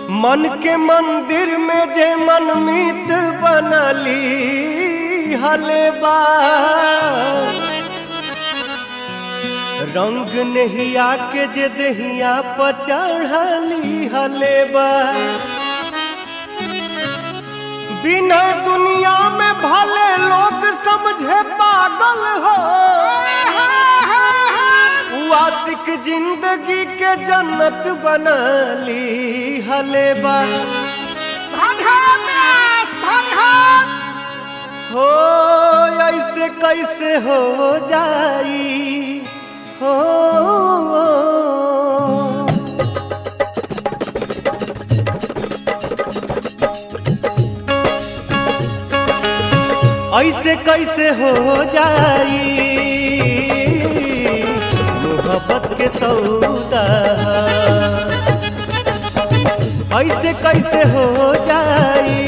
मन के मंदिर में जे मनमीत बनली हलेबा रंग नहिया के जे दहिया पर चढ़ली हलेबा बिना दुनिया में भले लोग समझे पागल हो आशिक जिंदगी के जन्नत बनली हलेबा हो ऐसे कैसे हो जाई हो ऐसे कैसे हो जाई मोहब्बत के सौदा ऐसे कैसे हो जाई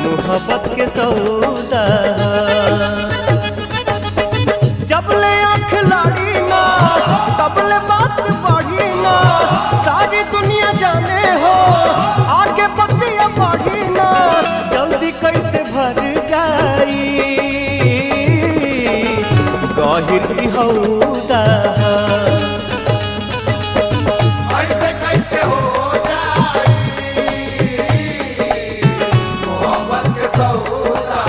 मोहब्बत के सौदा जब ले आँख लाड़ी ना तब ले बात बढ़ी ना सारी दुनिया जाने हो आगे बतिया बढ़ी ना जल्दी कैसे भर जाई गहिर हौदा ऐसे कैसे हो जाई मोहब्बत के सौदा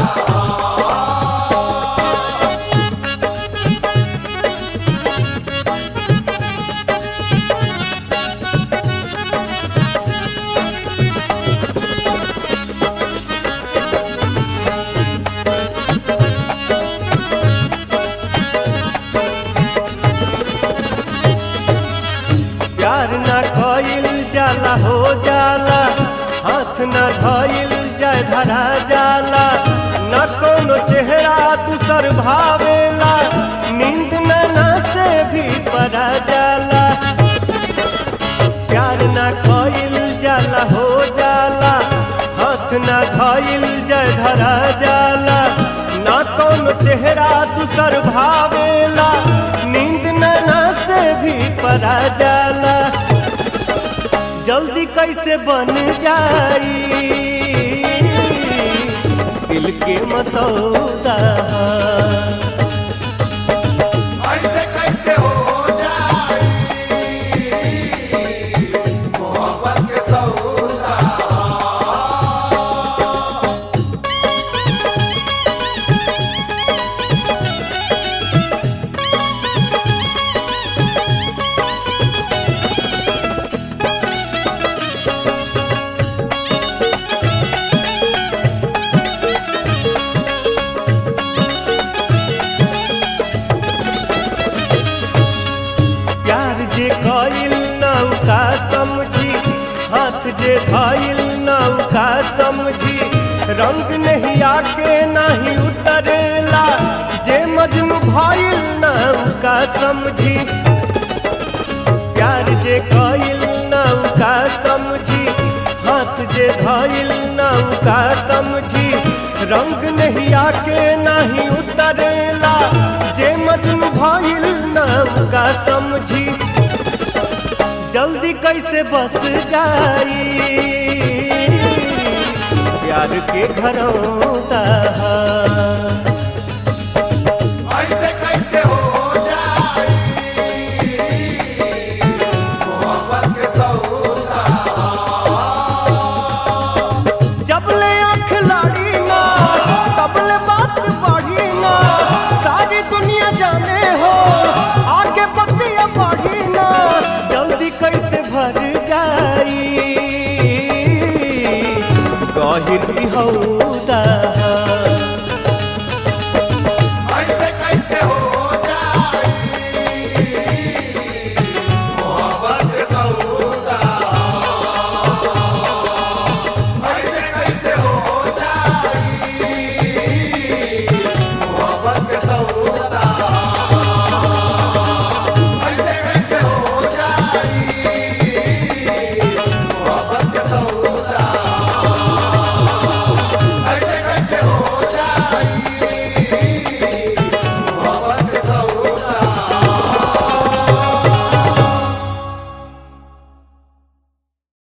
प्यार ना कइल जाला हो जाला हाथ ना धइल जाय धरा जाला न कोनो चेहरा दूसर भावेला नींद ना से भी परा जाला प्यार ना कइल जाला हो जाला हाथ ना धइल जाय धरा जाला न कोनो चेहरा दूसर भावेला नींद ना से भी परा जाला जल्दी कैसे बन जाई दिल के मसौदा ऐसे कैसे हो जाई मोहब्बत के सौदा प्यार जे कइल नौका समझी हाथ जे धइल नौका समझी रंग नहीं आके नहीं उतरेला जे मजनू भइल नौका समझी प्यार जे कइल नौका समझी हाथ जे धइल नौका समझी रंग नहीं आके नहीं उतरेला जे मजनू भइल नौका समझी जल्दी कैसे बस जाई प्यार के घरौंदा ऐसे कैसे हो जाई मोहब्बत के सौदा जब ले आँख लाड़ी ना तब ले बात बढ़ी ना सारी दुनिया जाने हो आगे बतिया बढ़ी ना जल्दी कैसे भर जाई गहिर हौदा